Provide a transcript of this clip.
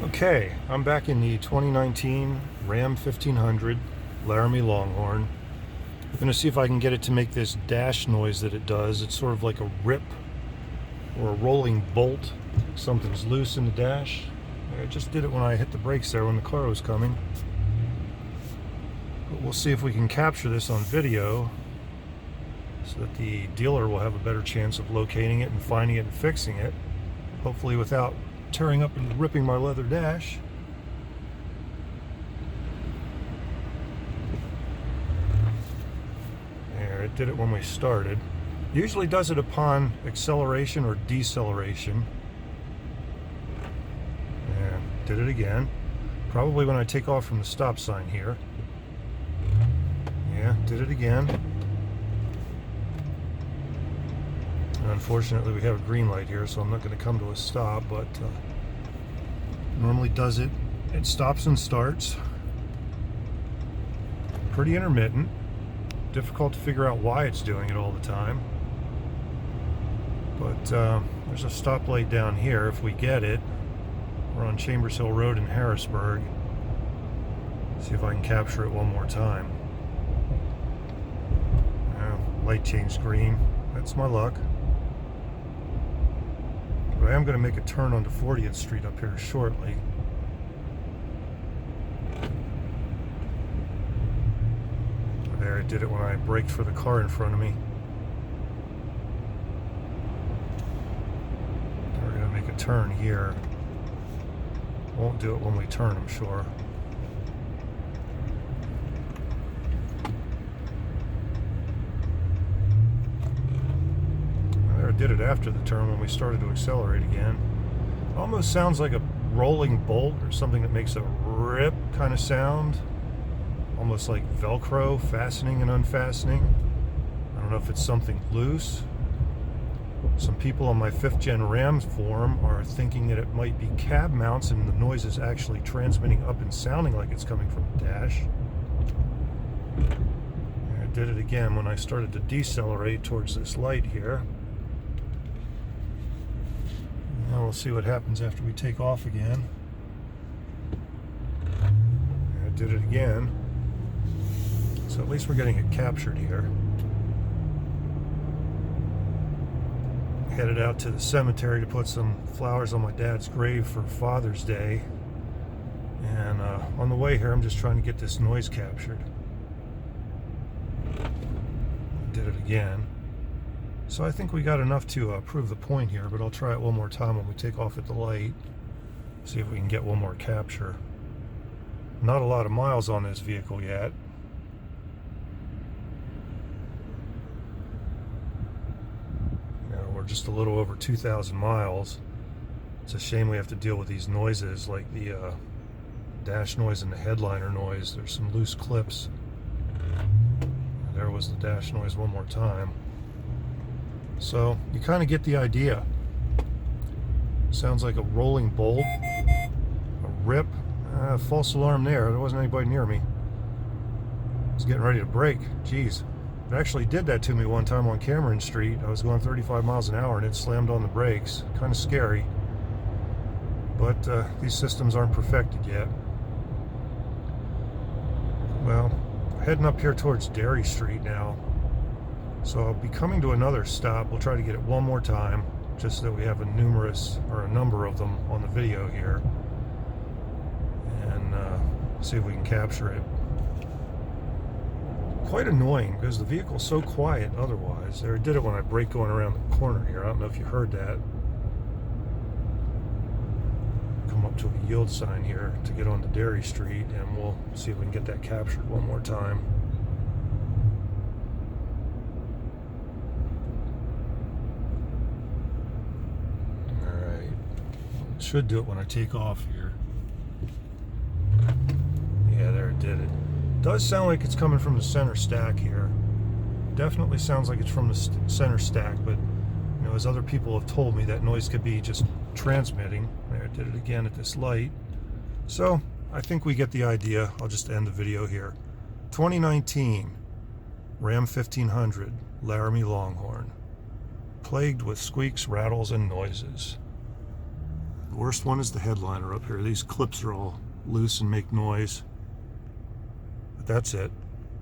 Okay, I'm back in the 2019 Ram 1500 Laramie Longhorn. I'm going to see if I can get it to make this dash noise that it does. It's sort of like a rip or a rolling bolt. Something's loose in the dash. I just did it when I hit the brakes there when the car was coming. But we'll see if we can capture this on video so that the dealer will have a better chance of locating it and finding it and fixing it. Hopefully without tearing up and ripping my leather dash. There, it did it when we started. Usually does it upon acceleration or deceleration. Yeah, did it again. Probably when I take off from the stop sign here. Yeah, did it again. Unfortunately, we have a green light here, so I'm not going to come to a stop, but normally does it. It stops and starts. Pretty intermittent. Difficult to figure out why it's doing it all the time. But there's a stoplight down here. If we get it, we're on Chambers Hill Road in Harrisburg. See if I can capture it one more time. Light changed green. That's my luck. But I am going to make a turn onto 40th Street up here shortly. There, it did it when I braked for the car in front of me. We're going to make a turn here. Won't do it when we turn, I'm sure. Did it after the turn when we started to accelerate again. Almost sounds like a rolling bolt or something that makes a rip kind of sound. Almost like Velcro, fastening and unfastening. I don't know if it's something loose. Some people on my 5th Gen Ram forum are thinking that it might be cab mounts and the noise is actually transmitting up and sounding like it's coming from the dash. I did it again when I started to decelerate towards this light here. Now we'll see what happens after we take off again. I did it again. So at least we're getting it captured here. Headed out to the cemetery to put some flowers on my dad's grave for Father's Day. And on the way here, I'm just trying to get this noise captured. I did it again. So I think we got enough to prove the point here, but I'll try it one more time when we take off at the light. See if we can get one more capture. Not a lot of miles on this vehicle yet. We're just a little over 2,000 miles. It's a shame we have to deal with these noises like the dash noise and the headliner noise. There's some loose clips. There was the dash noise one more time. So you kind of get the idea. Sounds like a rolling bolt, a rip. False alarm there. There wasn't anybody near me. I was getting ready to brake. Jeez. It actually did that to me one time on Cameron Street. I was going 35 miles an hour and it slammed on the brakes. Kind of scary. But these systems aren't perfected yet. Well, heading up here towards Derry Street now. So I'll be coming to another stop. We'll try to get it one more time, just so that we have a number of them on the video here, and see if we can capture it. Quite annoying because the vehicle's so quiet otherwise. There, it did it when I braked going around the corner here. I don't know if you heard that. Come up to a yield sign here to get onto Derry Street, and we'll see if we can get that captured one more time. Should do it when I take off here. Yeah, there it did it. Does sound like it's coming from the center stack here. Definitely sounds like it's from the center stack, but you know, as other people have told me, that noise could be just transmitting. There, it did it again at this light. So I think we get the idea. I'll just end the video here. 2019 Ram 1500 Laramie Longhorn, plagued with squeaks, rattles, and noises. The worst one is the headliner up here. These clips are all loose and make noise. But that's it.